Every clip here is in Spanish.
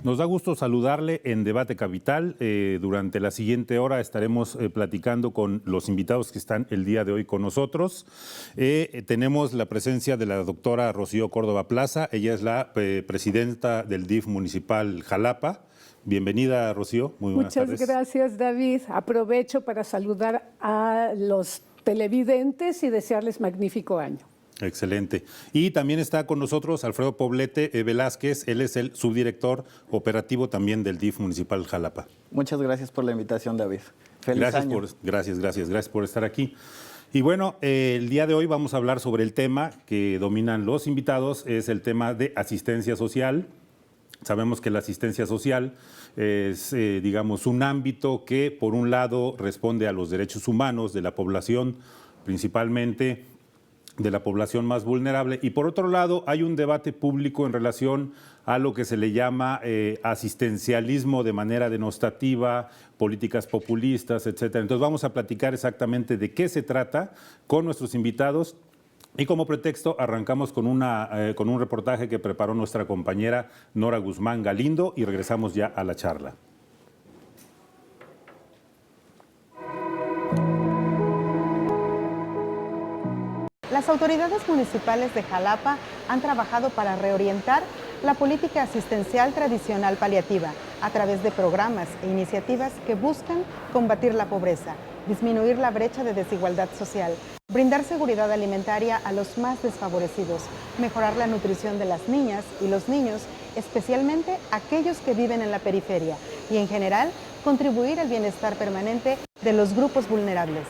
Nos da gusto saludarle en Debate Capital. Durante la siguiente hora estaremos platicando con los invitados que están el día de hoy con nosotros. Tenemos la presencia de la doctora Rocío Córdoba Plaza. Ella es la presidenta del DIF municipal Jalapa. Bienvenida, Rocío. Muy buenas tardes. Muchas gracias, David. Aprovecho para saludar a los televidentes y desearles magnífico año. Excelente. Y también está con nosotros Alfredo Poblete Velázquez. Él es el subdirector operativo también del DIF municipal Jalapa. Muchas gracias por la invitación, David. Feliz año. Gracias por estar aquí. Y bueno, el día de hoy vamos a hablar sobre el tema que dominan los invitados, es el tema de asistencia social. Sabemos que la asistencia social es, digamos, un ámbito que, por un lado, responde a los derechos humanos de la población, principalmente de la población más vulnerable, y por otro lado hay un debate público en relación a lo que se le llama asistencialismo de manera denostativa, políticas populistas, etcétera. Entonces vamos a platicar exactamente de qué se trata con nuestros invitados. Y como pretexto arrancamos con un reportaje que preparó nuestra compañera Nora Guzmán Galindo y regresamos ya a la charla. Las autoridades municipales de Jalapa han trabajado para reorientar la política asistencial tradicional paliativa a través de programas e iniciativas que buscan combatir la pobreza, disminuir la brecha de desigualdad social, brindar seguridad alimentaria a los más desfavorecidos, mejorar la nutrición de las niñas y los niños, especialmente aquellos que viven en la periferia, y en general contribuir al bienestar permanente de los grupos vulnerables.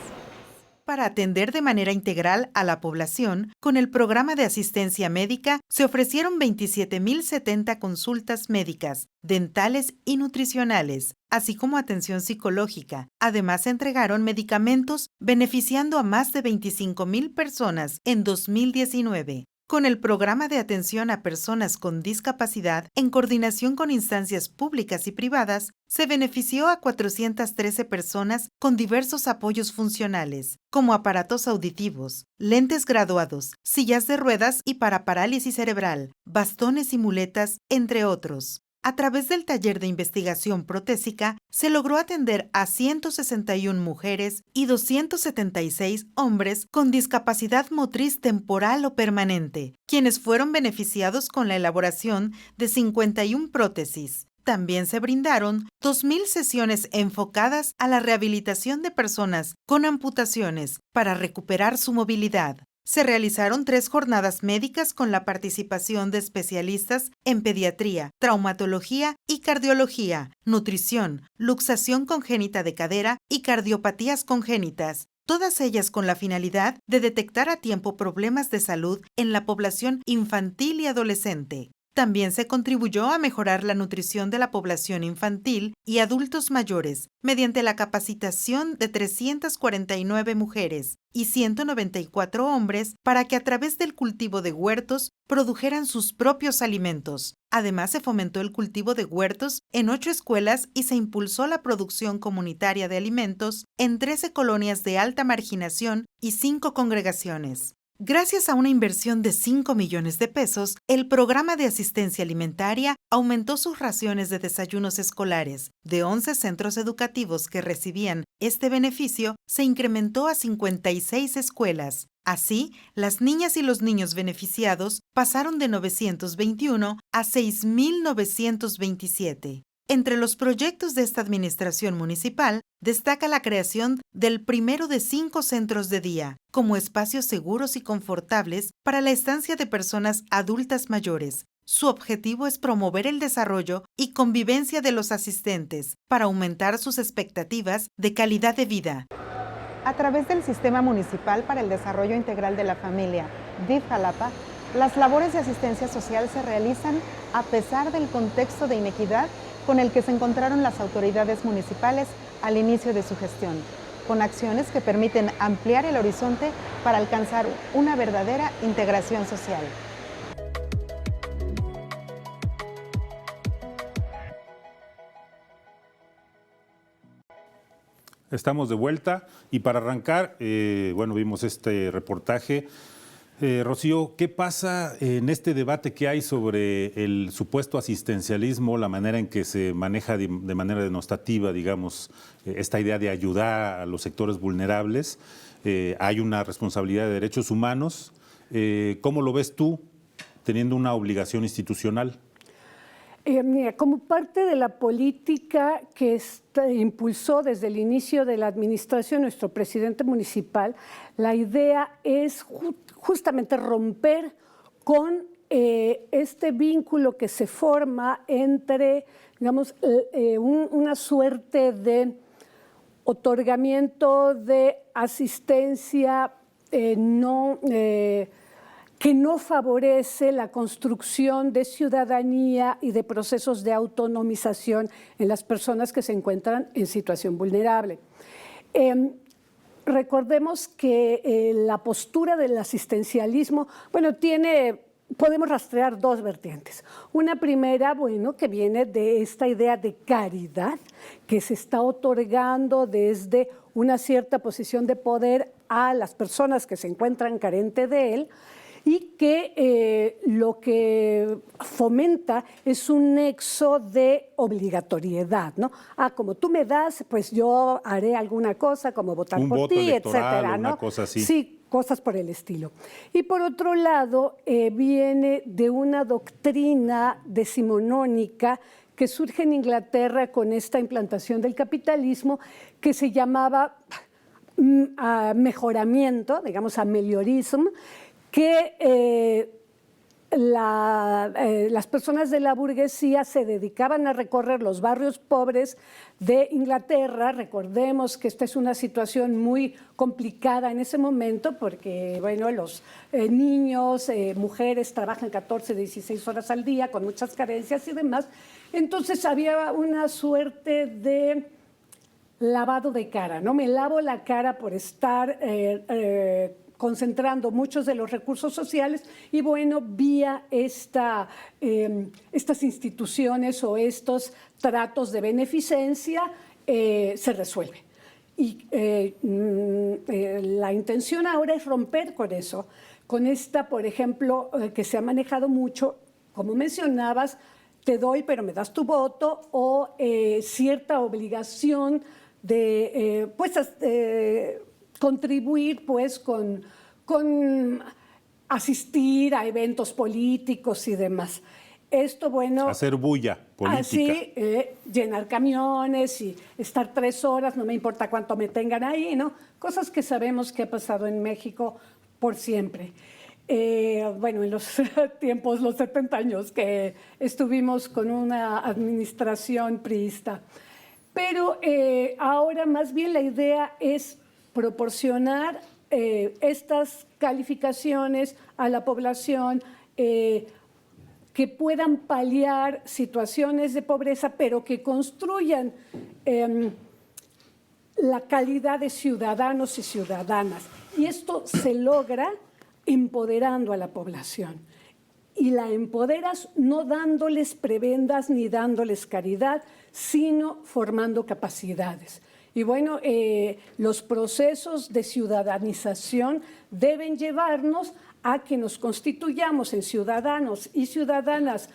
Para atender de manera integral a la población, con el programa de asistencia médica se ofrecieron 27.070 consultas médicas, dentales y nutricionales, así como atención psicológica. Además, se entregaron medicamentos beneficiando a más de 25.000 personas en 2019. Con el programa de atención a personas con discapacidad, en coordinación con instancias públicas y privadas, se benefició a 413 personas con diversos apoyos funcionales, como aparatos auditivos, lentes graduados, sillas de ruedas y para parálisis cerebral, bastones y muletas, entre otros. A través del taller de investigación protésica, se logró atender a 161 mujeres y 276 hombres con discapacidad motriz temporal o permanente, quienes fueron beneficiados con la elaboración de 51 prótesis. También se brindaron 2.000 sesiones enfocadas a la rehabilitación de personas con amputaciones para recuperar su movilidad. Se realizaron 3 jornadas médicas con la participación de especialistas en pediatría, traumatología y cardiología, nutrición, luxación congénita de cadera y cardiopatías congénitas, todas ellas con la finalidad de detectar a tiempo problemas de salud en la población infantil y adolescente. También se contribuyó a mejorar la nutrición de la población infantil y adultos mayores mediante la capacitación de 349 mujeres y 194 hombres para que a través del cultivo de huertos produjeran sus propios alimentos. Además, se fomentó el cultivo de huertos en 8 escuelas y se impulsó la producción comunitaria de alimentos en 13 colonias de alta marginación y 5 congregaciones. Gracias a una inversión de 5 millones de pesos, el programa de asistencia alimentaria aumentó sus raciones de desayunos escolares. De 11 centros educativos que recibían este beneficio, se incrementó a 56 escuelas. Así, las niñas y los niños beneficiados pasaron de 921 a 6.927. Entre los proyectos de esta administración municipal, destaca la creación del primero de 5 centros de día, como espacios seguros y confortables para la estancia de personas adultas mayores. Su objetivo es promover el desarrollo y convivencia de los asistentes para aumentar sus expectativas de calidad de vida. A través del Sistema Municipal para el Desarrollo Integral de la Familia, DIF Jalapa, las labores de asistencia social se realizan a pesar del contexto de inequidad con el que se encontraron las autoridades municipales al inicio de su gestión, con acciones que permiten ampliar el horizonte para alcanzar una verdadera integración social. Estamos de vuelta y para arrancar, bueno, vimos este reportaje Rocío, ¿qué pasa en este debate que hay sobre el supuesto asistencialismo, la manera en que se maneja de manera denostativa, digamos, esta idea de ayudar a los sectores vulnerables? Hay una responsabilidad de derechos humanos. ¿Cómo lo ves tú teniendo una obligación institucional? Mira, como parte de la política que impulsó desde el inicio de la administración nuestro presidente municipal, la idea es justamente romper con este vínculo que se forma entre, digamos, una suerte de otorgamiento de asistencia que no favorece la construcción de ciudadanía y de procesos de autonomización en las personas que se encuentran en situación vulnerable. Recordemos que la postura del asistencialismo, podemos rastrear dos vertientes. Una primera, que viene de esta idea de caridad que se está otorgando desde una cierta posición de poder a las personas que se encuentran carentes de él, y que lo que fomenta es un nexo de obligatoriedad, ¿no? Como tú me das, pues yo haré alguna cosa, como votar por ti, etcétera, ¿no? Una cosa así. Sí, cosas por el estilo. Y por otro lado, viene de una doctrina decimonónica que surge en Inglaterra con esta implantación del capitalismo, que se llamaba mejoramiento, digamos, ameliorism, que las personas de la burguesía se dedicaban a recorrer los barrios pobres de Inglaterra. Recordemos que esta es una situación muy complicada en ese momento porque, los niños, mujeres trabajan 14, 16 horas al día con muchas carencias y demás. Entonces había una suerte de lavado de cara, ¿no? Me lavo la cara por estar concentrando muchos de los recursos sociales y vía estas instituciones o estos tratos de beneficencia se resuelve. Y la intención ahora es romper con eso, con esta, por ejemplo, que se ha manejado mucho, como mencionabas, te doy pero me das tu voto, o cierta obligación de contribuir con asistir a eventos políticos y demás. Esto, hacer bulla política. Así, llenar camiones y estar 3 horas, no me importa cuánto me tengan ahí, ¿no? Cosas que sabemos que ha pasado en México por siempre. En los tiempos, los 70 años que estuvimos con una administración priista. Pero ahora más bien la idea es proporcionar estas calificaciones a la población que puedan paliar situaciones de pobreza, pero que construyan la calidad de ciudadanos y ciudadanas. Y esto se logra empoderando a la población. Y la empoderas no dándoles prebendas ni dándoles caridad, sino formando capacidades. Y los procesos de ciudadanización deben llevarnos a que nos constituyamos en ciudadanos y ciudadanas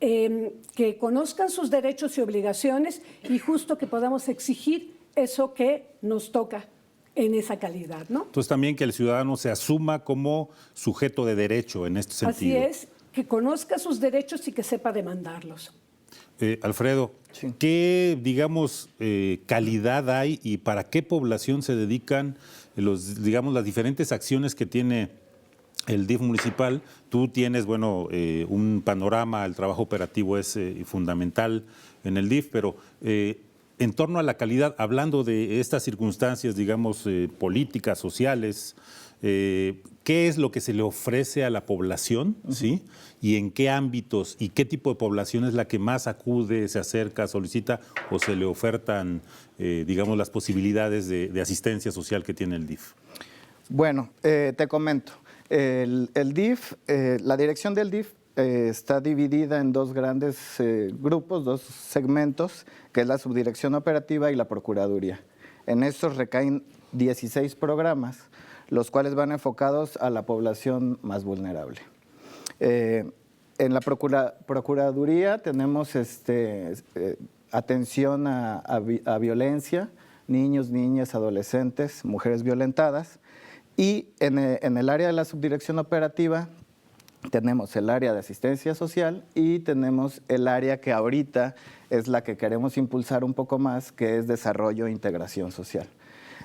que conozcan sus derechos y obligaciones y justo que podamos exigir eso que nos toca en esa calidad, ¿no? Entonces también que el ciudadano se asuma como sujeto de derecho en este sentido. Así es, que conozca sus derechos y que sepa demandarlos. Alfredo, sí. ¿Qué, calidad hay y para qué población se dedican las diferentes acciones que tiene el DIF municipal? Tú tienes, un panorama, el trabajo operativo es fundamental en el DIF, pero en torno a la calidad, hablando de estas circunstancias, políticas, sociales, ¿qué es lo que se le ofrece a la población? ¿Sí? ¿Y en qué ámbitos y qué tipo de población es la que más acude, se acerca, solicita o se le ofertan, las posibilidades de asistencia social que tiene el DIF? Bueno, te comento. El DIF, la dirección del DIF está dividida en dos grandes grupos, dos segmentos, que es la subdirección operativa y la procuraduría. En estos recaen 16 programas. los cuales van enfocados a la población más vulnerable. En la Procuraduría tenemos atención a violencia, niños, niñas, adolescentes, mujeres violentadas, y en el área de la subdirección operativa tenemos el área de asistencia social y tenemos el área que ahorita es la que queremos impulsar un poco más, que es desarrollo e integración social.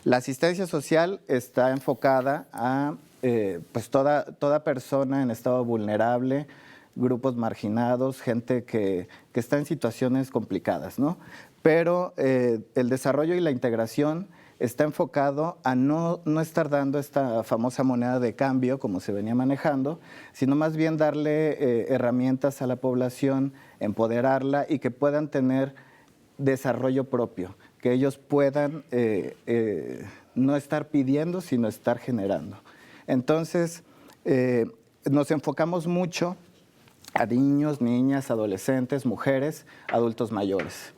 La asistencia social está enfocada a pues toda persona en estado vulnerable, grupos marginados, gente que está en situaciones complicadas, ¿no? Pero el desarrollo y la integración está enfocado a no estar dando esta famosa moneda de cambio como se venía manejando, sino más bien darle herramientas a la población, empoderarla y que puedan tener desarrollo propio, que ellos puedan no estar pidiendo, sino estar generando. Entonces, nos enfocamos mucho a niños, niñas, adolescentes, mujeres, adultos mayores.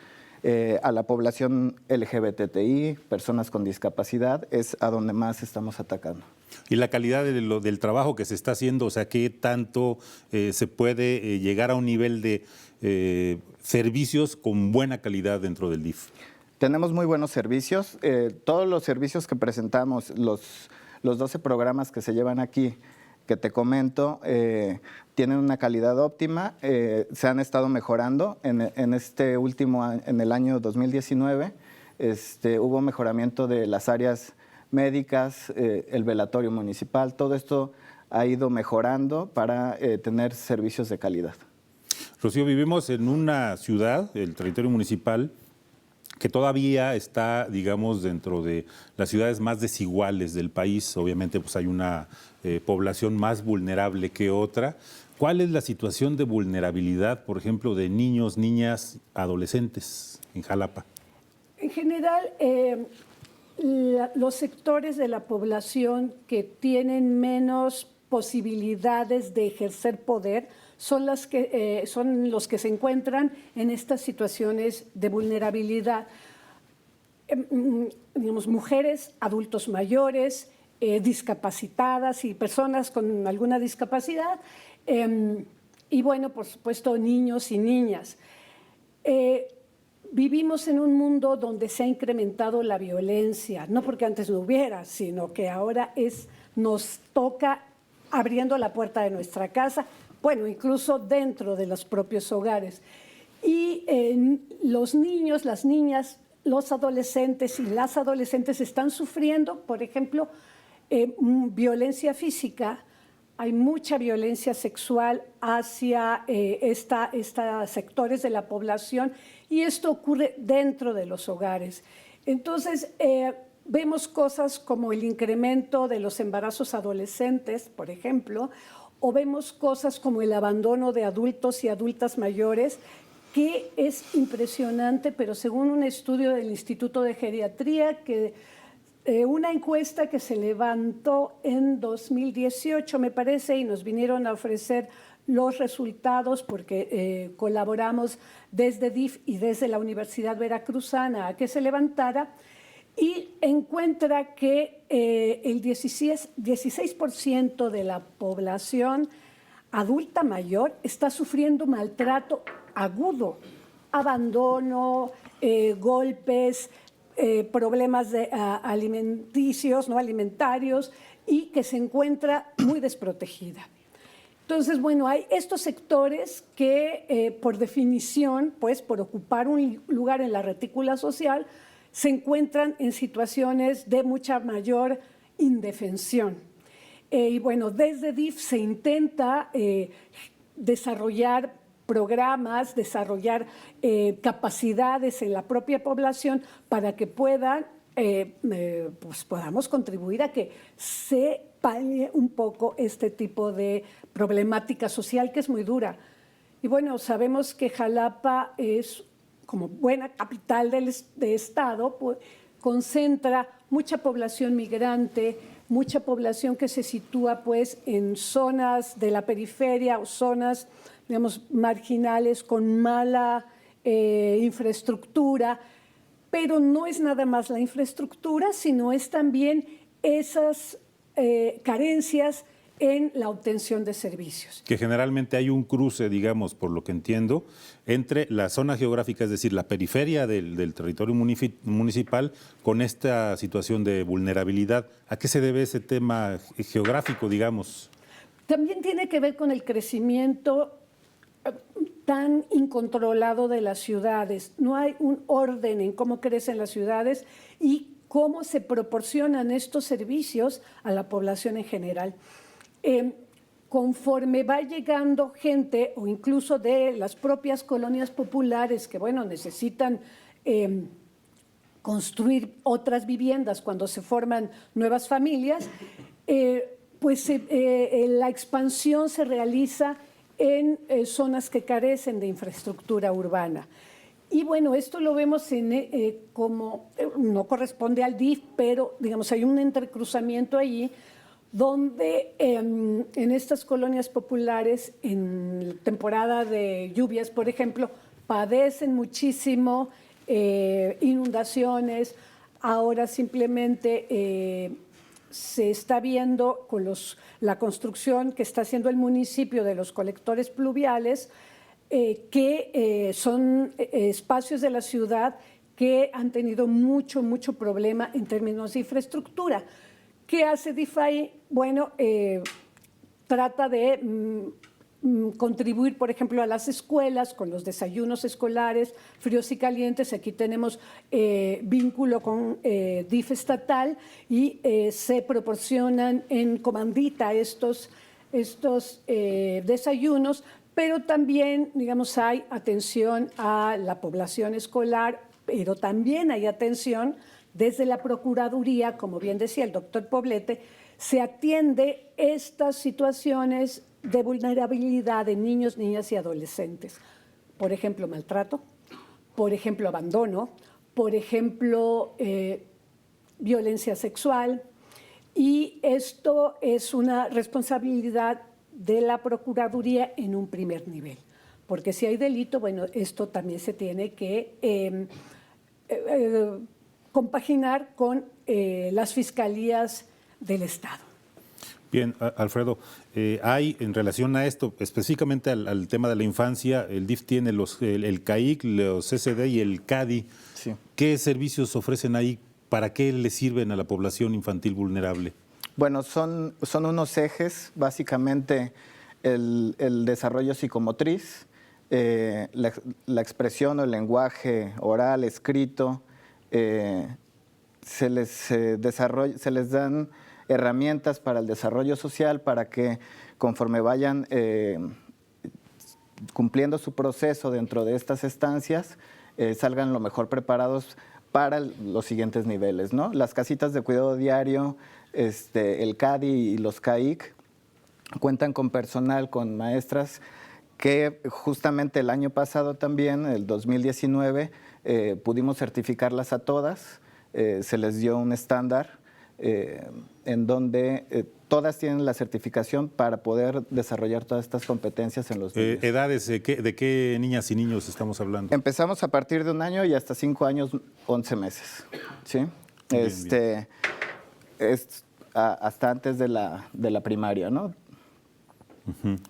A la población LGBTI, personas con discapacidad, es a donde más estamos atacando. Y la calidad del trabajo que se está haciendo, o sea, ¿qué tanto se puede llegar a un nivel de servicios con buena calidad dentro del DIF? Tenemos muy buenos servicios. Todos los servicios que presentamos, los 12 programas que se llevan aquí, que te comento, tienen una calidad óptima, se han estado mejorando. En este último año, en el año 2019, hubo mejoramiento de las áreas médicas, el velatorio municipal, todo esto ha ido mejorando para tener servicios de calidad. Rocío, vivimos en una ciudad, el territorio municipal, que todavía está, digamos, dentro de las ciudades más desiguales del país. Obviamente, pues hay una población más vulnerable que otra. ¿Cuál es la situación de vulnerabilidad, por ejemplo, de niños, niñas, adolescentes en Jalapa? En general, los sectores de la población que tienen menos posibilidades de ejercer poder son los que se encuentran en estas situaciones de vulnerabilidad. Digamos, mujeres, adultos mayores, discapacitadas y personas con alguna discapacidad, y bueno, por supuesto, niños y niñas. Vivimos en un mundo donde se ha incrementado la violencia, no porque antes no hubiera, sino que ahora nos toca abriendo la puerta de nuestra casa, bueno, incluso dentro de los propios hogares. Y los niños, las niñas, los adolescentes y las adolescentes están sufriendo, por ejemplo, violencia física. Hay mucha violencia sexual hacia estos sectores de la población y esto ocurre dentro de los hogares. Entonces, vemos cosas como el incremento de los embarazos adolescentes, por ejemplo, o vemos cosas como el abandono de adultos y adultas mayores, que es impresionante, pero según un estudio del Instituto de Geriatría, una encuesta que se levantó en 2018, me parece, y nos vinieron a ofrecer los resultados porque colaboramos desde DIF y desde la Universidad Veracruzana a que se levantara, y encuentra que el 16% de la población adulta mayor está sufriendo maltrato agudo, abandono, golpes, problemas alimenticios, no alimentarios, y que se encuentra muy desprotegida. Entonces, bueno, hay estos sectores que, por definición, pues por ocupar un lugar en la retícula social, se encuentran en situaciones de mucha mayor indefensión. Y bueno, desde DIF se intenta desarrollar programas, desarrollar capacidades en la propia población para que podamos contribuir a que se palie un poco este tipo de problemática social que es muy dura. Y bueno, sabemos que Jalapa es, como buena capital de Estado, pues, concentra mucha población migrante, mucha población que se sitúa pues, en zonas de la periferia o zonas, digamos, marginales con mala infraestructura, pero no es nada más la infraestructura, sino es también esas carencias en la obtención de servicios. Que generalmente hay un cruce, digamos, por lo que entiendo, entre la zona geográfica, es decir, la periferia del territorio municipal, con esta situación de vulnerabilidad. ¿A qué se debe ese tema geográfico, digamos? También tiene que ver con el crecimiento tan incontrolado de las ciudades. No hay un orden en cómo crecen las ciudades y cómo se proporcionan estos servicios a la población en general. Conforme va llegando gente, o incluso de las propias colonias populares que, bueno, necesitan construir otras viviendas cuando se forman nuevas familias, la expansión se realiza en zonas que carecen de infraestructura urbana. Y bueno, esto lo vemos como, no corresponde al DIF, pero digamos hay un entrecruzamiento allí donde en estas colonias populares, en temporada de lluvias, por ejemplo, padecen muchísimo inundaciones. Ahora simplemente se está viendo con la construcción que está haciendo el municipio de los colectores pluviales, que son espacios de la ciudad que han tenido mucho problema en términos de infraestructura. ¿Qué hace DIFAI? Bueno, trata de contribuir, por ejemplo, a las escuelas con los desayunos escolares, fríos y calientes. Aquí tenemos vínculo con DIF estatal y se proporcionan en comandita estos desayunos, pero también, digamos, hay atención a la población escolar, pero también hay atención desde la Procuraduría, como bien decía el doctor Poblete, se atiende estas situaciones de vulnerabilidad de niños, niñas y adolescentes. Por ejemplo, maltrato, por ejemplo, abandono, por ejemplo, violencia sexual. Y esto es una responsabilidad de la Procuraduría en un primer nivel. Porque si hay delito, bueno, esto también se tiene que compaginar con las fiscalías del Estado. Bien, Alfredo, hay en relación a esto, específicamente al tema de la infancia, el DIF tiene el CAIC, los CCD y el CADI. Sí. ¿Qué servicios ofrecen ahí? ¿Para qué le sirven a la población infantil vulnerable? Bueno, son unos ejes, básicamente el desarrollo psicomotriz, la expresión o el lenguaje oral, escrito, se les dan herramientas para el desarrollo social para que conforme vayan cumpliendo su proceso dentro de estas estancias, salgan lo mejor preparados para los siguientes niveles, ¿no? Las casitas de cuidado diario, el CADI y los CAIC cuentan con personal, con maestras que justamente el año pasado también, el 2019, pudimos certificarlas a todas, se les dio un estándar en donde todas tienen la certificación para poder desarrollar todas estas competencias en los niños. ¿Edades de qué niñas y niños estamos hablando? Empezamos a partir de 1 año y hasta 5 años, 11 meses. ¿Sí? Bien. Es hasta antes de la primaria, ¿no?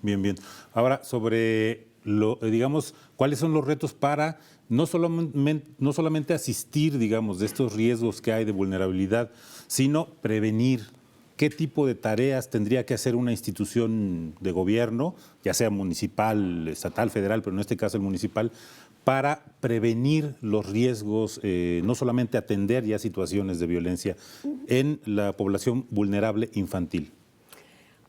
Bien. Ahora, sobre, digamos, ¿cuáles son los retos para no solamente asistir, digamos, de estos riesgos que hay de vulnerabilidad, sino prevenir? ¿Qué tipo de tareas tendría que hacer una institución de gobierno, ya sea municipal, estatal, federal, pero en este caso el municipal, para prevenir los riesgos, no solamente atender ya situaciones de violencia en la población vulnerable infantil?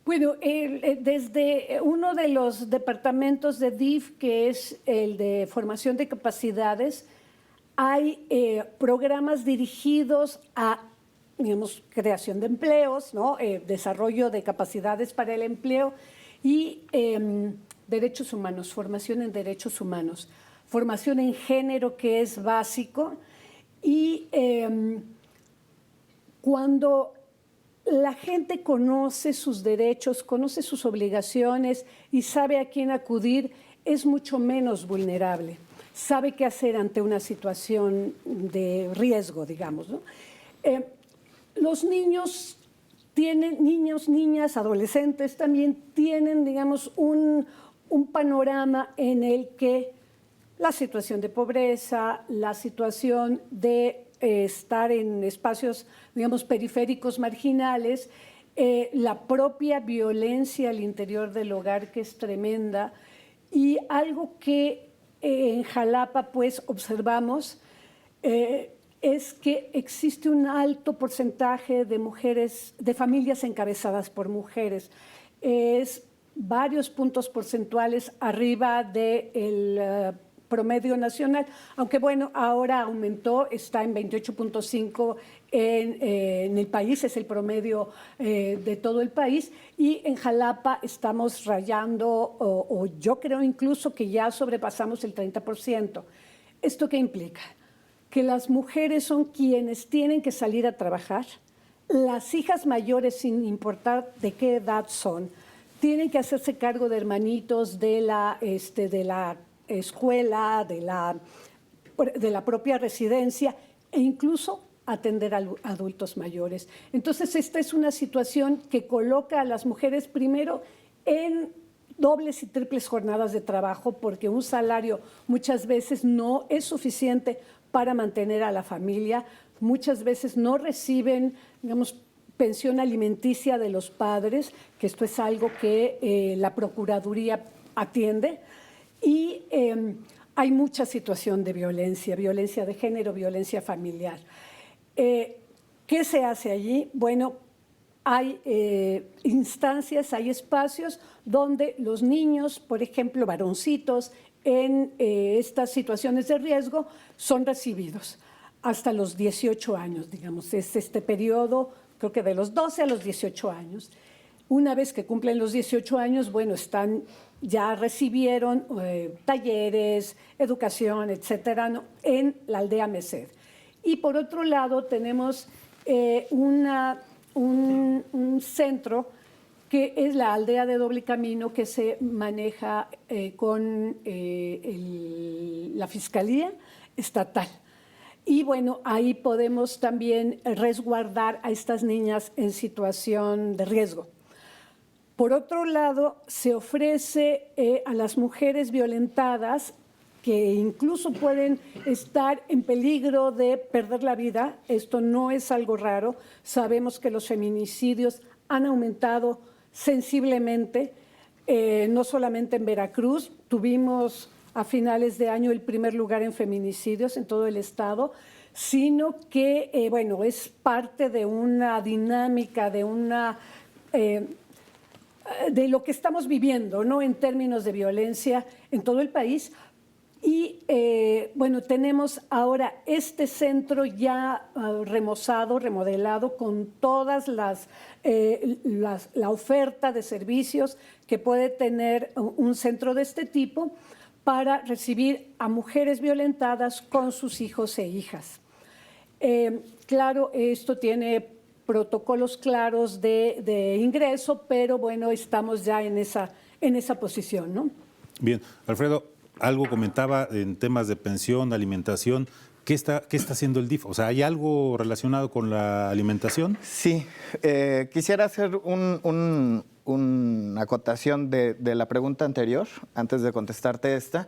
Bueno, desde uno de los departamentos de DIF, que es el de formación de capacidades, hay programas dirigidos a, digamos, creación de empleos, ¿no? Desarrollo de capacidades para el empleo y derechos humanos, formación en derechos humanos, formación en género, que es básico, y cuando la gente conoce sus derechos, conoce sus obligaciones y sabe a quién acudir, es mucho menos vulnerable. Sabe qué hacer ante una situación de riesgo, digamos, ¿no? Los niños tienen niños, niñas, adolescentes también tienen, digamos, un panorama en el que la situación de pobreza, la situación de estar en espacios, digamos, periféricos marginales, la propia violencia al interior del hogar, que es tremenda, y algo que en Jalapa pues observamos es que existe un alto porcentaje de mujeres, de familias encabezadas por mujeres. Es varios puntos porcentuales arriba del promedio nacional, aunque bueno, ahora aumentó, está en 28.5 en el país, es el promedio de todo el país, y en Jalapa estamos rayando, o yo creo incluso que ya sobrepasamos el 30%. ¿Esto qué implica? Que las mujeres son quienes tienen que salir a trabajar, las hijas mayores, sin importar de qué edad son, tienen que hacerse cargo de hermanitos, de la escuela, de la propia residencia, e incluso atender a adultos mayores. Entonces, esta es una situación que coloca a las mujeres primero en dobles y triples jornadas de trabajo, porque un salario muchas veces no es suficiente para mantener a la familia, muchas veces no reciben, digamos, pensión alimenticia de los padres, que esto es algo que la Procuraduría atiende, y hay mucha situación de violencia, violencia de género, violencia familiar. ¿Qué se hace allí? Bueno, hay instancias, hay espacios donde los niños, por ejemplo, varoncitos, en estas situaciones de riesgo, son recibidos hasta los 18 años, digamos. Es este periodo, creo que de los 12 a los 18 años. Una vez que cumplen los 18 años, bueno, ya recibieron talleres, educación, etcétera, ¿no?, en la aldea Merced. Y por otro lado tenemos un centro que es la aldea de Doble Camino, que se maneja con la Fiscalía Estatal. Y bueno, ahí podemos también resguardar a estas niñas en situación de riesgo. Por otro lado, se ofrece a las mujeres violentadas, que incluso pueden estar en peligro de perder la vida. Esto no es algo raro. Sabemos que los feminicidios han aumentado sensiblemente, no solamente en Veracruz. Tuvimos a finales de año el primer lugar en feminicidios en todo el estado, sino que, bueno, es parte de una dinámica, de lo que estamos viviendo, ¿no?, en términos de violencia en todo el país. Y bueno, tenemos ahora este centro ya remozado, remodelado, con todas la oferta de servicios que puede tener un centro de este tipo para recibir a mujeres violentadas con sus hijos e hijas. Claro, esto tiene protocolos claros de ingreso, pero bueno, estamos ya en esa posición, ¿no? Bien, Alfredo, algo comentaba en temas de pensión, alimentación. ¿Qué está haciendo el DIF? O sea, ¿hay algo relacionado con la alimentación? Sí, quisiera hacer una acotación de la pregunta anterior, antes de contestarte esta.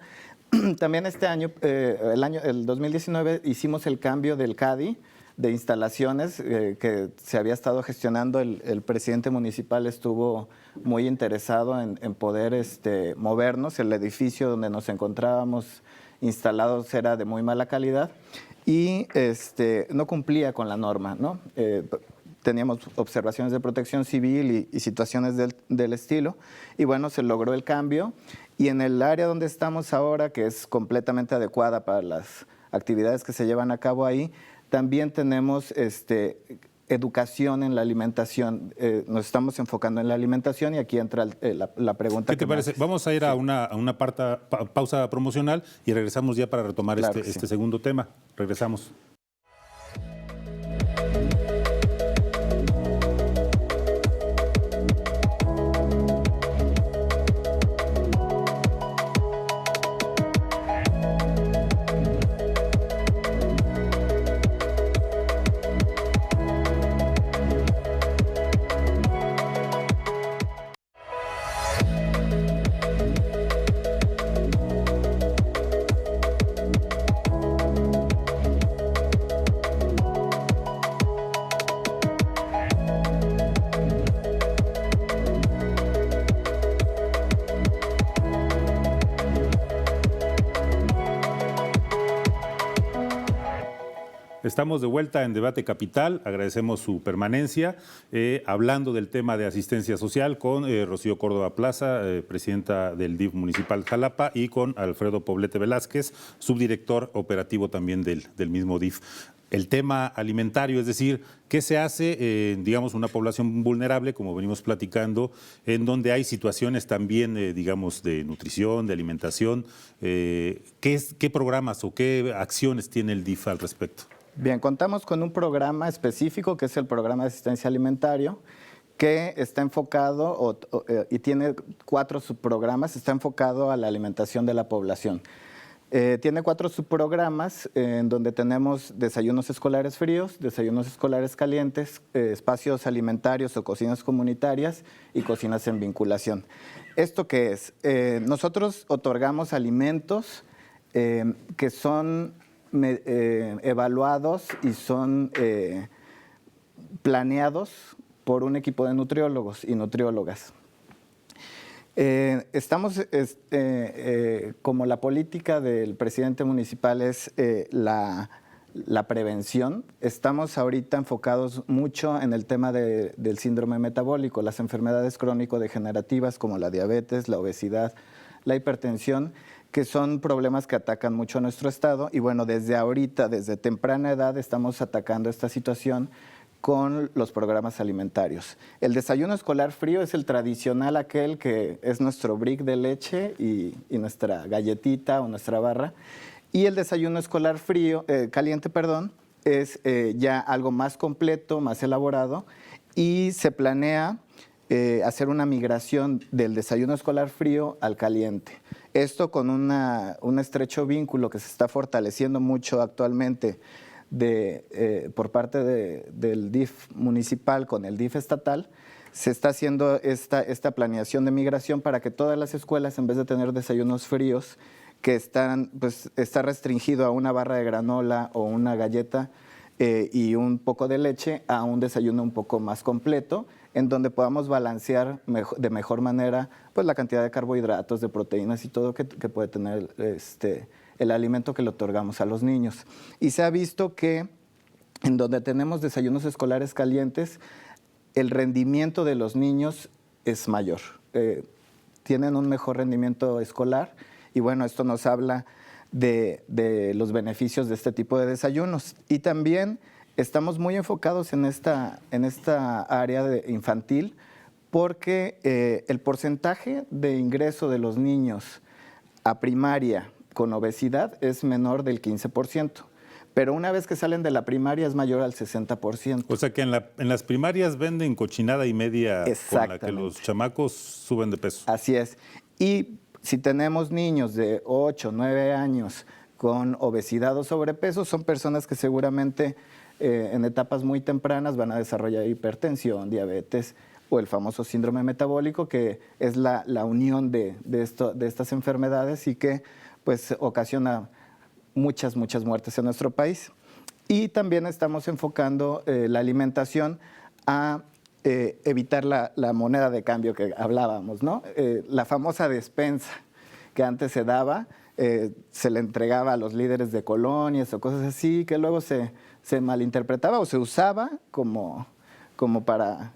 También este año, el 2019, hicimos el cambio del CADI de instalaciones que se había estado gestionando. El presidente municipal estuvo muy interesado en poder movernos. El edificio donde nos encontrábamos instalados era de muy mala calidad y no cumplía con la norma, ¿no? Teníamos observaciones de protección civil y situaciones del estilo, y bueno, se logró el cambio, y en el área donde estamos ahora, que es completamente adecuada para las actividades que se llevan a cabo ahí, también tenemos educación en la alimentación. Nos estamos enfocando en la alimentación, y aquí entra la pregunta. ¿Qué te parece? Vamos a ir a una pausa promocional y regresamos ya para retomar este segundo tema. Regresamos. Estamos de vuelta en Debate Capital, agradecemos su permanencia, hablando del tema de asistencia social con Rocío Córdoba Plaza, presidenta del DIF municipal Jalapa, y con Alfredo Poblete Velázquez, subdirector operativo también del mismo DIF. El tema alimentario, es decir, ¿qué se hace en, digamos, una población vulnerable, como venimos platicando, en donde hay situaciones también, digamos, de nutrición, de alimentación? ¿Qué programas o qué acciones tiene el DIF al respecto? Bien, contamos con un programa específico que es el programa de asistencia alimentario, que está enfocado y tiene 4 subprogramas, está enfocado a la alimentación de la población. Tiene 4 subprogramas en donde tenemos desayunos escolares fríos, desayunos escolares calientes, espacios alimentarios o cocinas comunitarias y cocinas en vinculación. ¿Esto qué es? Nosotros otorgamos alimentos que son evaluados y son planeados por un equipo de nutriólogos y nutriólogas. Estamos, como la política del presidente municipal es la prevención, estamos ahorita enfocados mucho en el tema del síndrome metabólico, las enfermedades crónico-degenerativas como la diabetes, la obesidad, la hipertensión, que son problemas que atacan mucho a nuestro estado. Y bueno, desde ahorita, desde temprana edad, estamos atacando esta situación con los programas alimentarios. El desayuno escolar frío es el tradicional, aquel que es nuestro brick de leche y nuestra galletita o nuestra barra. Y el desayuno escolar caliente, es ya algo más completo, más elaborado, y se planea hacer una migración del desayuno escolar frío al caliente. Esto con un estrecho vínculo que se está fortaleciendo mucho actualmente por parte del DIF municipal con el DIF estatal. Se está haciendo esta planeación de migración para que todas las escuelas, en vez de tener desayunos fríos, que está restringido a una barra de granola o una galleta y un poco de leche, a un desayuno un poco más completo, en donde podamos balancear de mejor manera pues, la cantidad de carbohidratos, de proteínas y todo que puede tener el alimento que le otorgamos a los niños. Y se ha visto que en donde tenemos desayunos escolares calientes, el rendimiento de los niños es mayor. Tienen un mejor rendimiento escolar y bueno, esto nos habla de los beneficios de este tipo de desayunos. Y también estamos muy enfocados en esta área infantil porque el porcentaje de ingreso de los niños a primaria con obesidad es menor del 15%, pero una vez que salen de la primaria es mayor al 60%. O sea que en las primarias venden cochinada y media con la que los chamacos suben de peso. Así es. Y si tenemos niños de 8, 9 años con obesidad o sobrepeso, son personas que seguramente en etapas muy tempranas van a desarrollar hipertensión, diabetes o el famoso síndrome metabólico, que es la unión de estas enfermedades y que pues ocasiona muchas muertes en nuestro país. Y también estamos enfocando la alimentación a evitar la moneda de cambio que hablábamos, ¿no? La famosa despensa que antes se daba, se le entregaba a los líderes de colonias o cosas así, que luego se malinterpretaba o se usaba como para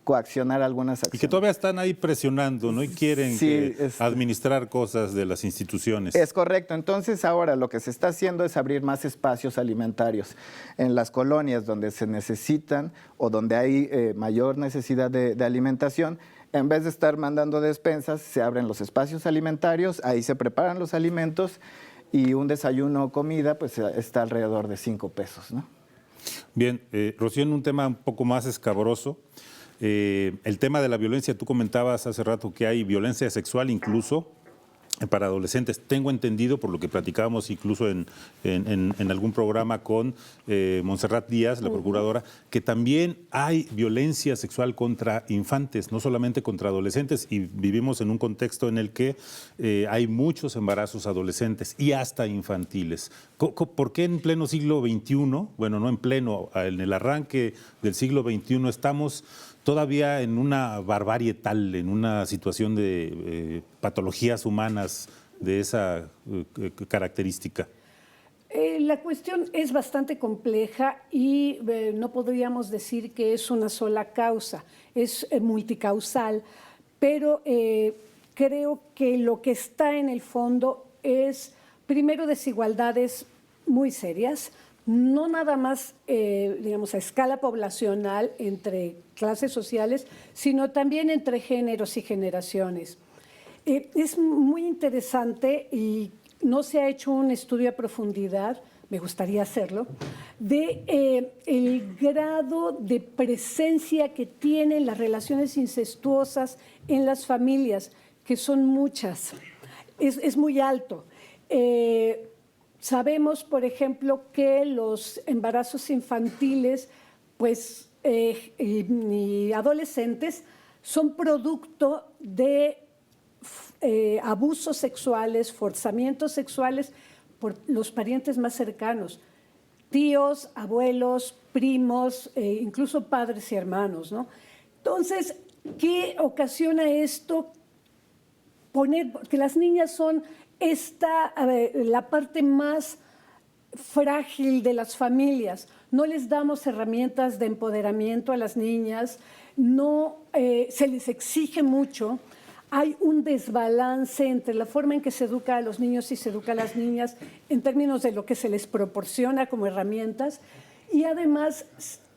coaccionar algunas acciones. Y que todavía están ahí presionando, ¿no? Y quieren administrar cosas de las instituciones. Es correcto. Entonces ahora lo que se está haciendo es abrir más espacios alimentarios en las colonias donde se necesitan o donde hay mayor necesidad de alimentación. En vez de estar mandando despensas, se abren los espacios alimentarios, ahí se preparan los alimentos y un desayuno o comida pues está alrededor de 5 pesos, ¿no? Bien, Rocío, en un tema un poco más escabroso, el tema de la violencia, tú comentabas hace rato que hay violencia sexual incluso para adolescentes. Tengo entendido, por lo que platicábamos incluso en algún programa con Montserrat Díaz, la procuradora, que también hay violencia sexual contra infantes, no solamente contra adolescentes, y vivimos en un contexto en el que hay muchos embarazos adolescentes y hasta infantiles. ¿Por qué en pleno siglo XXI, bueno, no en pleno, en el arranque del siglo XXI, estamos todavía en una barbarie tal, en una situación de patologías humanas de esa característica? La cuestión es bastante compleja y no podríamos decir que es una sola causa, es multicausal, pero creo que lo que está en el fondo es, primero, desigualdades muy serias, no nada más, digamos, a escala poblacional entre clases sociales, sino también entre géneros y generaciones. Es muy interesante y no se ha hecho un estudio a profundidad, me gustaría hacerlo, de el grado de presencia que tienen las relaciones incestuosas en las familias, que son muchas. Es muy alto. Sabemos, por ejemplo, que los embarazos infantiles, pues, y adolescentes son producto de abusos sexuales, forzamientos sexuales por los parientes más cercanos, tíos, abuelos, primos, incluso padres y hermanos, ¿no? Entonces, ¿qué ocasiona esto? Porque las niñas son la parte más frágil de las familias. No les damos herramientas de empoderamiento a las niñas, no se les exige mucho. Hay un desbalance entre la forma en que se educa a los niños y se educa a las niñas en términos de lo que se les proporciona como herramientas, y además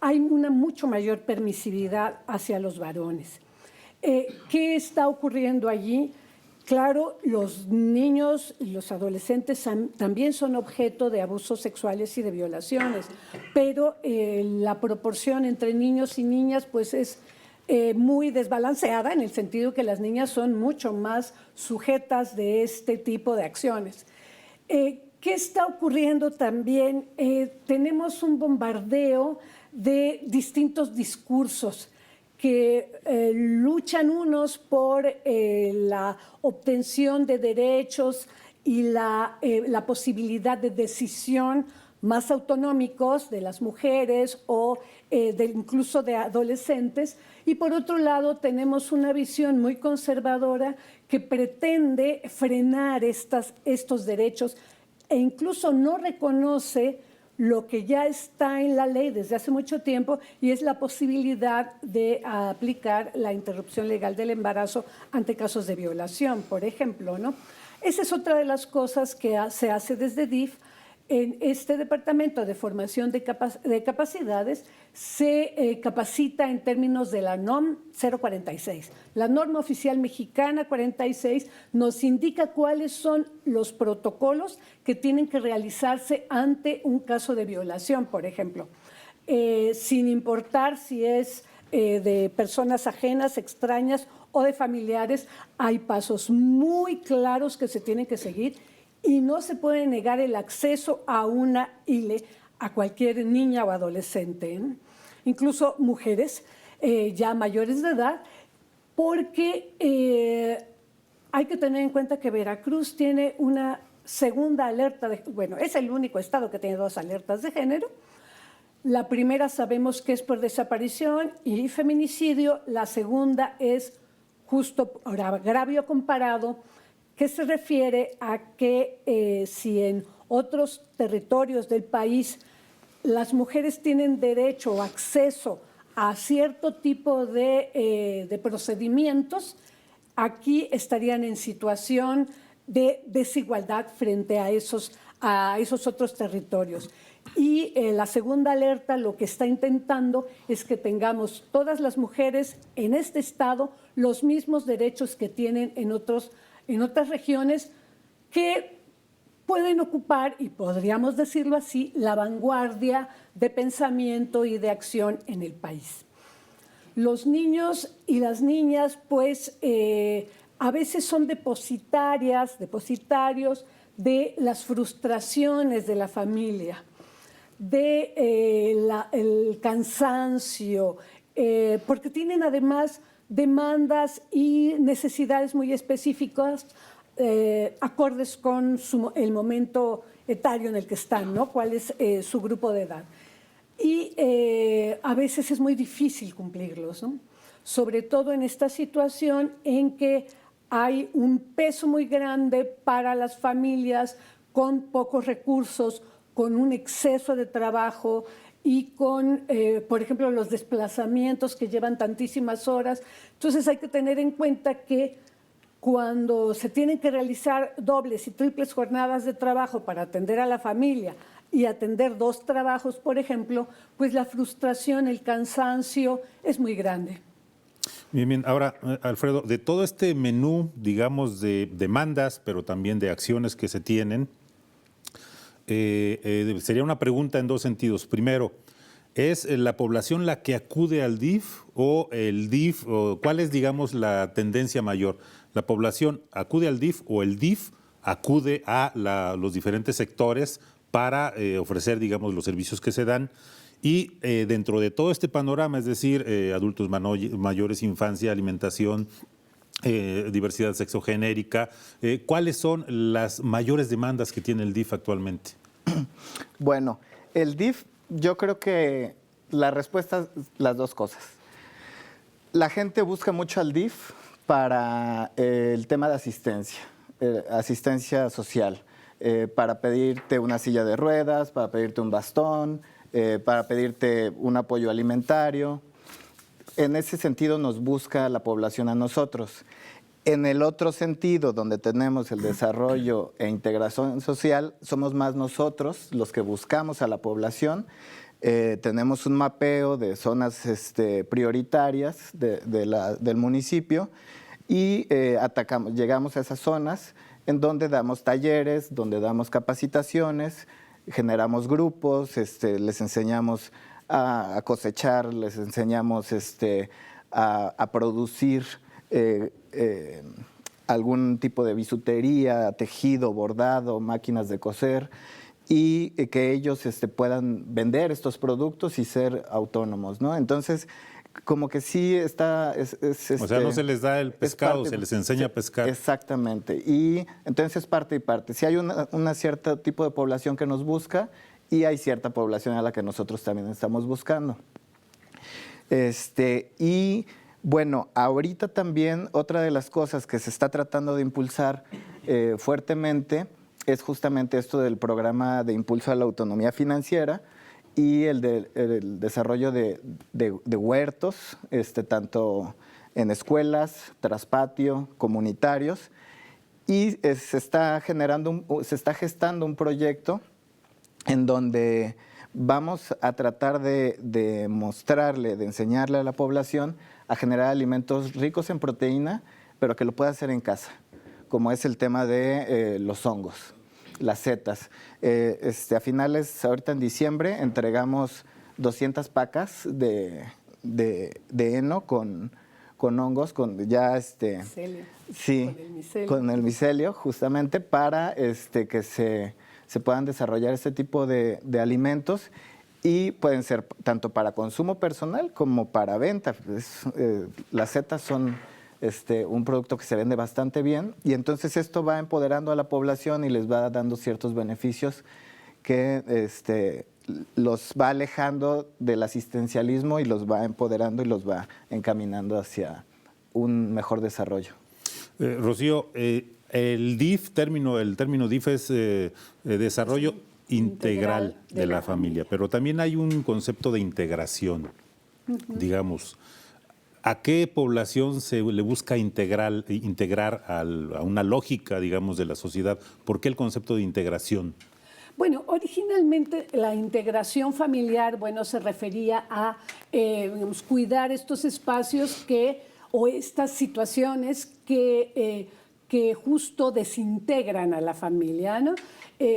hay una mucho mayor permisividad hacia los varones. ¿Qué está ocurriendo allí? Claro, los niños y los adolescentes también son objeto de abusos sexuales y de violaciones, pero la proporción entre niños y niñas pues es muy desbalanceada, en el sentido que las niñas son mucho más sujetas de este tipo de acciones. ¿Qué está ocurriendo también? Tenemos un bombardeo de distintos discursos que luchan unos por la obtención de derechos y la posibilidad de decisión más autonómicos de las mujeres o incluso de adolescentes. Y por otro lado tenemos una visión muy conservadora que pretende frenar estos derechos e incluso no reconoce lo que ya está en la ley desde hace mucho tiempo, y es la posibilidad de aplicar la interrupción legal del embarazo ante casos de violación, por ejemplo, ¿no? Esa es otra de las cosas que se hace desde DIF. En este Departamento de Formación de Capacidades se capacita en términos de la NOM 046. La norma oficial mexicana 46 nos indica cuáles son los protocolos que tienen que realizarse ante un caso de violación, por ejemplo, sin importar si es de personas ajenas, extrañas o de familiares. Hay pasos muy claros que se tienen que seguir y no se puede negar el acceso a una ILE a cualquier niña o adolescente, ¿eh? Incluso mujeres ya mayores de edad, porque hay que tener en cuenta que Veracruz tiene una segunda alerta, es el único estado que tiene 2 alertas de género. La primera sabemos que es por desaparición y feminicidio, la segunda es justo por agravio comparado, que se refiere a que si en otros territorios del país las mujeres tienen derecho o acceso a cierto tipo de procedimientos, aquí estarían en situación de desigualdad frente a esos otros territorios. Y la segunda alerta lo que está intentando es que tengamos todas las mujeres en este estado los mismos derechos que tienen en otras regiones, que pueden ocupar, y podríamos decirlo así, la vanguardia de pensamiento y de acción en el país. Los niños y las niñas, pues, a veces son depositarios de las frustraciones de la familia, el cansancio, porque tienen además demandas y necesidades muy específicas, acordes con el momento etario en el que están, ¿no? Cuál es su grupo de edad. Y a veces es muy difícil cumplirlos, ¿no? Sobre todo en esta situación en que hay un peso muy grande para las familias con pocos recursos, con un exceso de trabajo y con, por ejemplo, los desplazamientos que llevan tantísimas horas. Entonces hay que tener en cuenta que cuando se tienen que realizar dobles y triples jornadas de trabajo para atender a la familia y atender 2 trabajos, por ejemplo, pues la frustración, el cansancio es muy grande. Bien, bien. Ahora, Alfredo, de todo este menú, digamos, de demandas, pero también de acciones que se tienen, sería una pregunta en 2 sentidos. Primero, ¿es la población la que acude al DIF o el DIF, o cuál es, digamos, la tendencia mayor? ¿La población acude al DIF o el DIF acude a los diferentes sectores para ofrecer, digamos, los servicios que se dan? Y dentro de todo este panorama, es decir, adultos mayores, infancia, alimentación, diversidad sexogenérica, ¿cuáles son las mayores demandas que tiene el DIF actualmente? Bueno, el DIF, yo creo que la respuesta es las 2 cosas. La gente busca mucho al DIF para el tema de asistencia social, para pedirte una silla de ruedas, para pedirte un bastón, para pedirte un apoyo alimentario. En ese sentido nos busca la población a nosotros. En el otro sentido, donde tenemos el desarrollo e integración social, somos más nosotros los que buscamos a la población. Tenemos un mapeo de zonas prioritarias del municipio y llegamos a esas zonas en donde damos talleres, donde damos capacitaciones, generamos grupos, les enseñamos a cosechar, les enseñamos a producir algún tipo de bisutería, tejido, bordado, máquinas de coser, y que ellos puedan vender estos productos y ser autónomos, ¿no? Entonces, como que sí está... O sea, no se les da el pescado, se les enseña a pescar. Exactamente. Y entonces es parte y parte. Sí hay una cierto tipo de población que nos busca y hay cierta población a la que nosotros también estamos buscando. Y bueno, ahorita también otra de las cosas que se está tratando de impulsar fuertemente es justamente esto del programa de impulso a la autonomía financiera y el desarrollo de huertos, tanto en escuelas, traspatio, comunitarios, y se está gestando un proyecto en donde vamos a tratar de mostrarle, de enseñarle a la población a generar alimentos ricos en proteína, pero que lo pueda hacer en casa, como es el tema de los hongos, las setas. A finales, ahorita en diciembre, entregamos 200 pacas de heno con hongos, con ya Micelio. sí, Con el micelio. con el micelio, justamente para que se puedan desarrollar este tipo de alimentos y pueden ser tanto para consumo personal como para venta. Las setas son un producto que se vende bastante bien y entonces esto va empoderando a la población y les va dando ciertos beneficios que los va alejando del asistencialismo y los va empoderando y los va encaminando hacia un mejor desarrollo. Rocío, el término DIF es desarrollo integral de la familia, pero también hay un concepto de integración, digamos. ¿A qué población se le busca integrar a una lógica, digamos, de la sociedad? ¿Por qué el concepto de integración? Bueno, originalmente la integración familiar, bueno, se refería a digamos, cuidar estos espacios o estas situaciones que justo desintegran a la familia, ¿no?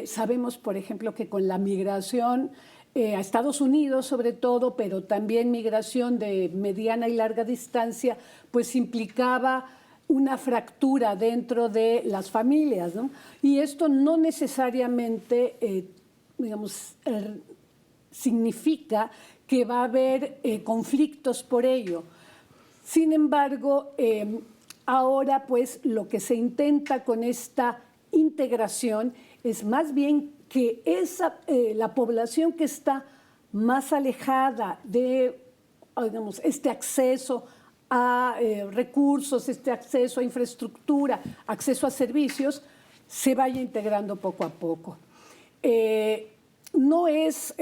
Sabemos, por ejemplo, que con la migración a Estados Unidos sobre todo, pero también migración de mediana y larga distancia, pues implicaba una fractura dentro de las familias, ¿no? Y esto no necesariamente, significa que va a haber conflictos por ello. Sin embargo, ahora pues lo que se intenta con esta integración es más bien que la población que está más alejada de este acceso a recursos, este acceso a infraestructura, acceso a servicios, se vaya integrando poco a poco. no es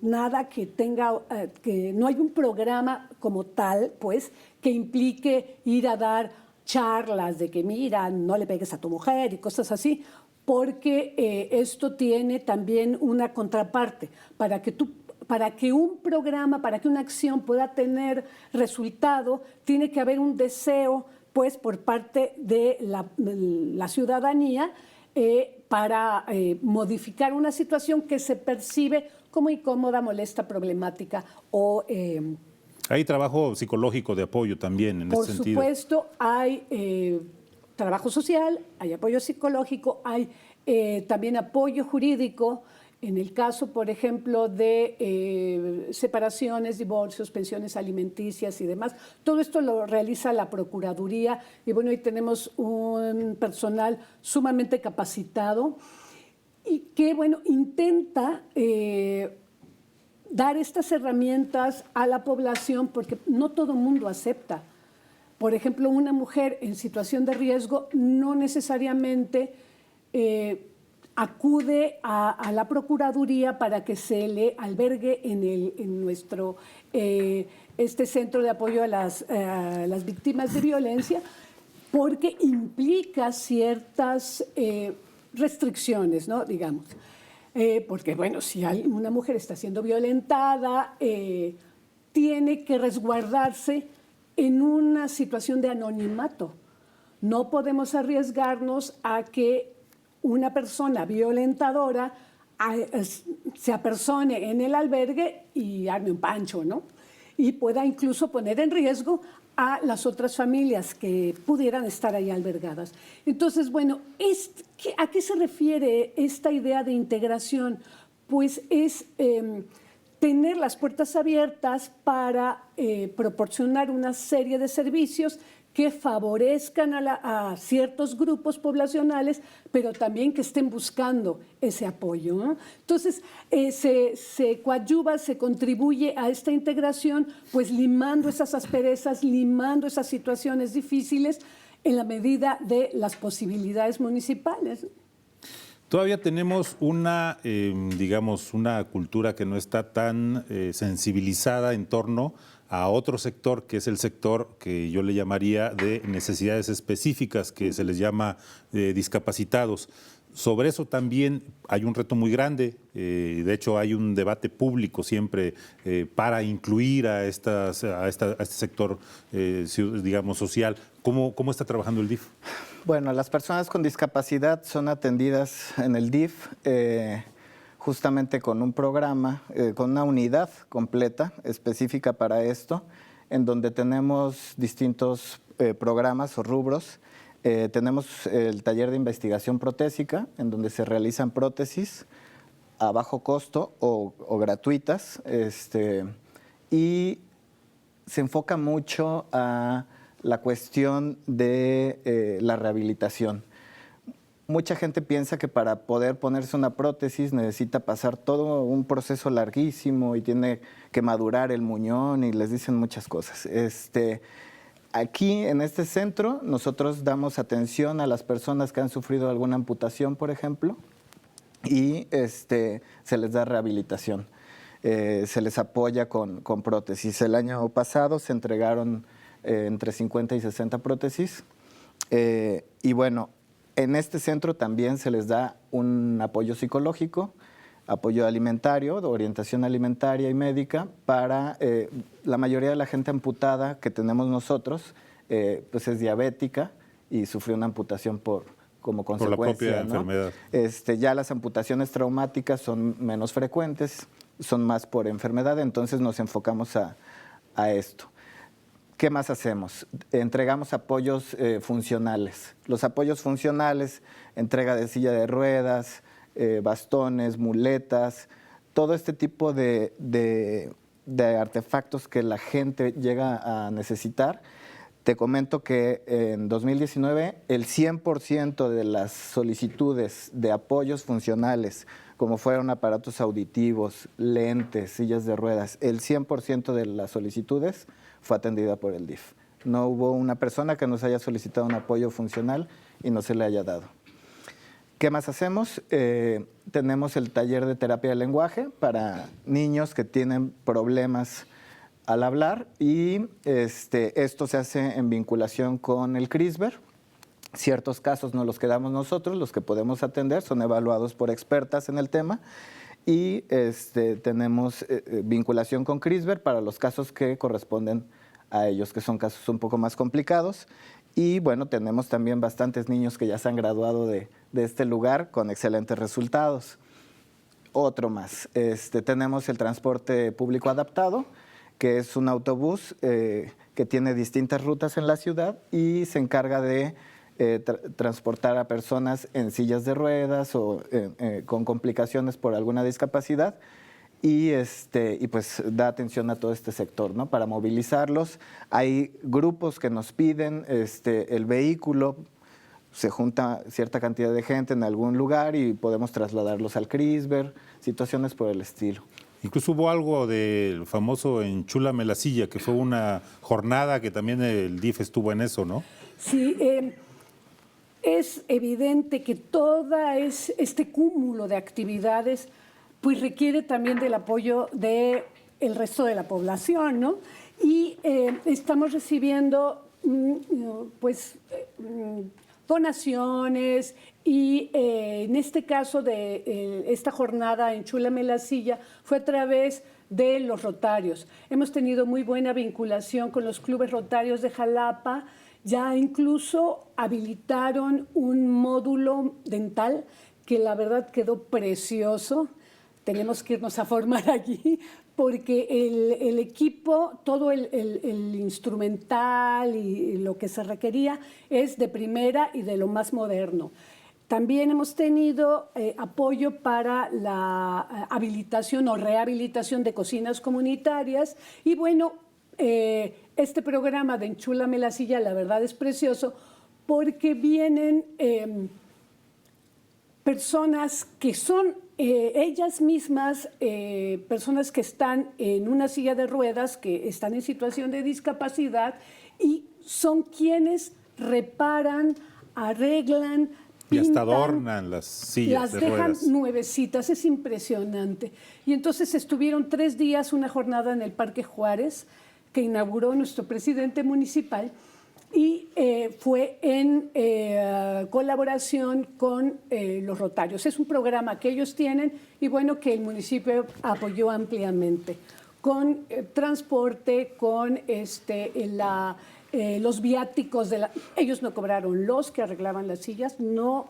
nada que tenga, que no hay un programa como tal, pues, que implique ir a dar charlas de que, mira, no le pegues a tu mujer y cosas así, porque esto tiene también una contraparte. Para que un programa, para que una acción pueda tener resultado, tiene que haber un deseo, pues, por parte de la ciudadanía para modificar una situación que se percibe como incómoda, molesta, problemática o... Hay trabajo psicológico de apoyo también en por ese sentido. Por supuesto, hay trabajo social, hay apoyo psicológico, hay también apoyo jurídico. En el caso, por ejemplo, de separaciones, divorcios, pensiones alimenticias y demás, todo esto lo realiza la Procuraduría y bueno, hoy tenemos un personal sumamente capacitado y que, bueno, intenta dar estas herramientas a la población porque no todo el mundo acepta. Por ejemplo, una mujer en situación de riesgo no necesariamente acude a la Procuraduría para que se le albergue en nuestro este centro de apoyo a las víctimas de violencia, porque implica ciertas restricciones, ¿no? Digamos. Porque, bueno, si una mujer está siendo violentada, tiene que resguardarse en una situación de anonimato. No podemos arriesgarnos a que una persona violentadora se apersone en el albergue y arme un pancho, ¿no? Y pueda incluso poner en riesgo a las otras familias que pudieran estar ahí albergadas. Entonces, bueno, ¿a qué se refiere esta idea de integración? Pues es tener las puertas abiertas para proporcionar una serie de servicios que favorezcan a ciertos grupos poblacionales, pero también que estén buscando ese apoyo, ¿no? Entonces, se coadyuva, se contribuye a esta integración, pues limando esas asperezas, limando esas situaciones difíciles en la medida de las posibilidades municipales. Todavía tenemos digamos, una cultura que no está tan sensibilizada en torno a otro sector, que es el sector que yo le llamaría de necesidades específicas, que se les llama discapacitados. Sobre eso también hay un reto muy grande, de hecho hay un debate público siempre para incluir a este sector, digamos, social. ¿Cómo está trabajando el DIF? Bueno, las personas con discapacidad son atendidas en el DIF justamente con un programa, con una unidad completa específica para esto, en donde tenemos distintos programas o rubros. Tenemos el taller de investigación protésica, en donde se realizan prótesis a bajo costo o gratuitas, y se enfoca mucho a la cuestión de la rehabilitación. Mucha gente piensa que para poder ponerse una prótesis necesita pasar todo un proceso larguísimo y tiene que madurar el muñón y les dicen muchas cosas. Aquí en este centro nosotros damos atención a las personas que han sufrido alguna amputación, por ejemplo, y se les da rehabilitación. Se les apoya con prótesis. El año pasado se entregaron entre 50 y 60 prótesis y bueno, en este centro también se les da un apoyo psicológico, apoyo alimentario, de orientación alimentaria y médica para la mayoría de la gente amputada que tenemos nosotros, pues es diabética y sufrió una amputación como consecuencia. Por la propia ¿no? enfermedad. Ya las amputaciones traumáticas son menos frecuentes, son más por enfermedad, entonces nos enfocamos a esto. ¿Qué más hacemos? Entregamos apoyos funcionales. Los apoyos funcionales, entrega de silla de ruedas, bastones, muletas, todo este tipo de artefactos que la gente llega a necesitar. Te comento que en 2019 el 100% de las solicitudes de apoyos funcionales, como fueron aparatos auditivos, lentes, sillas de ruedas, el 100% de las solicitudes fue atendida por el DIF. No hubo una persona que nos haya solicitado un apoyo funcional y no se le haya dado. ¿Qué más hacemos? Tenemos el taller de terapia del lenguaje para niños que tienen problemas al hablar y esto se hace en vinculación con el CRISBR. Ciertos casos no los quedamos nosotros, los que podemos atender son evaluados por expertas en el tema y tenemos vinculación con CRISBR para los casos que corresponden a ellos, que son casos un poco más complicados. Y bueno, tenemos también bastantes niños que ya se han graduado de este lugar con excelentes resultados. Otro más, tenemos el transporte público adaptado, que es un autobús que tiene distintas rutas en la ciudad y se encarga de transportar a personas en sillas de ruedas o con complicaciones por alguna discapacidad y pues da atención a todo este sector, ¿no? Para movilizarlos. Hay grupos que nos piden el vehículo, se junta cierta cantidad de gente en algún lugar y podemos trasladarlos al CRISBR, situaciones por el estilo. Incluso hubo algo del famoso Enchúlame la silla, que fue una jornada que también el DIF estuvo en eso, ¿no? Sí, es evidente que todo este cúmulo de actividades pues requiere también del apoyo del resto de la población, ¿no? Y estamos recibiendo donaciones y en este caso de esta jornada Enchúlame la silla fue a través de los rotarios. Hemos tenido muy buena vinculación con los clubes rotarios de Jalapa, ya incluso habilitaron un módulo dental que la verdad quedó precioso. Tenemos que irnos a formar allí porque el equipo, todo el instrumental y lo que se requería es de primera y de lo más moderno. También hemos tenido apoyo para la habilitación o rehabilitación de cocinas comunitarias y bueno, este programa de Enchúlame la silla la verdad es precioso porque vienen personas que son ellas mismas, personas que están en una silla de ruedas, que están en situación de discapacidad y son quienes reparan, arreglan, y hasta pintan, adornan las sillas de ruedas. las dejan nuevecitas, es impresionante. Y entonces estuvieron 3 días, una jornada en el Parque Juárez, que inauguró nuestro presidente municipal, y fue en colaboración con los Rotarios. Es un programa que ellos tienen y bueno, que el municipio apoyó ampliamente, con transporte, con los viáticos. Ellos no cobraron, los que arreglaban las sillas no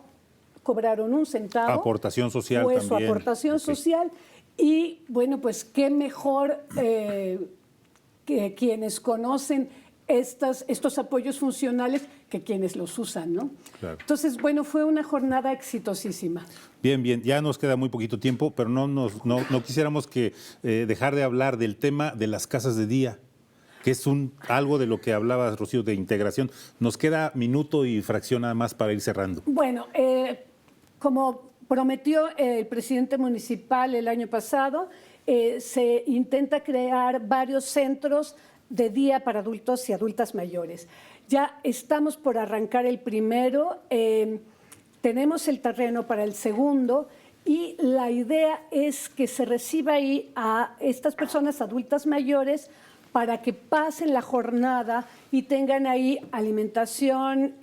cobraron un centavo. Aportación social fue también. Su aportación social y bueno, pues qué mejor que quienes conocen estos apoyos funcionales que quienes los usan, ¿no? Claro. Entonces, bueno, fue una jornada exitosísima. Bien, bien, ya nos queda muy poquito tiempo, pero no quisiéramos que dejar de hablar del tema de las casas de día, que es algo de lo que hablabas, Rocío, de integración. Nos queda minuto y fracción nada más para ir cerrando. Bueno, como prometió el presidente municipal el año pasado, se intenta crear varios centros de día para adultos y adultas mayores. Ya estamos por arrancar el primero, tenemos el terreno para el segundo y la idea es que se reciba ahí a estas personas adultas mayores para que pasen la jornada y tengan ahí alimentación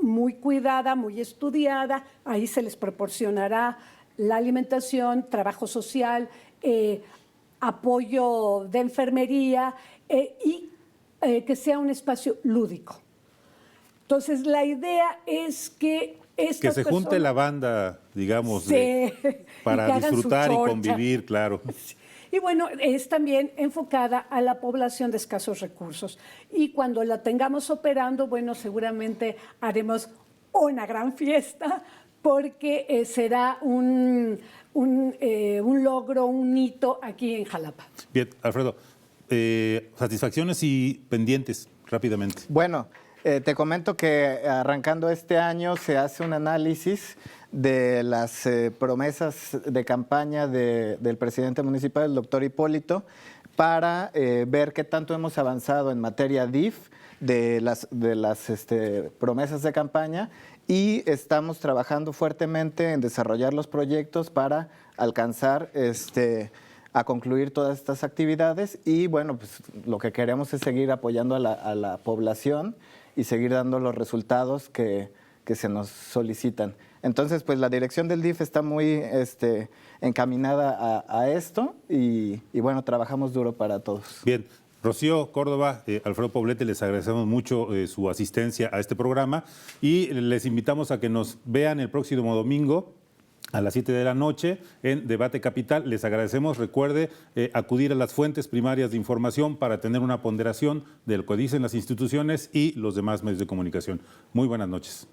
muy cuidada, muy estudiada. Ahí se les proporcionará la alimentación, trabajo social, apoyo de enfermería y que sea un espacio lúdico. Entonces, la idea es que estas se junte la banda, digamos, para y disfrutar y convivir, claro. Y bueno, es también enfocada a la población de escasos recursos. Y cuando la tengamos operando, bueno, seguramente haremos una gran fiesta porque será un logro, un hito aquí en Jalapa. Bien, Alfredo, satisfacciones y pendientes, rápidamente. Bueno, te comento que arrancando este año se hace un análisis de las promesas de campaña del presidente municipal, el doctor Hipólito, para ver qué tanto hemos avanzado en materia DIF de las promesas de campaña y estamos trabajando fuertemente en desarrollar los proyectos para alcanzar a concluir todas estas actividades y bueno, pues lo que queremos es seguir apoyando a la población y seguir dando los resultados que se nos solicitan. Entonces, pues la dirección del DIF está muy encaminada a esto y bueno, trabajamos duro para todos. Bien. Rocío Córdoba, Alfredo Poblete, les agradecemos mucho su asistencia a este programa y les invitamos a que nos vean el próximo domingo a las 7 de la noche en Debate Capital. Les agradecemos. Recuerde acudir a las fuentes primarias de información para tener una ponderación de lo que dicen las instituciones y los demás medios de comunicación. Muy buenas noches.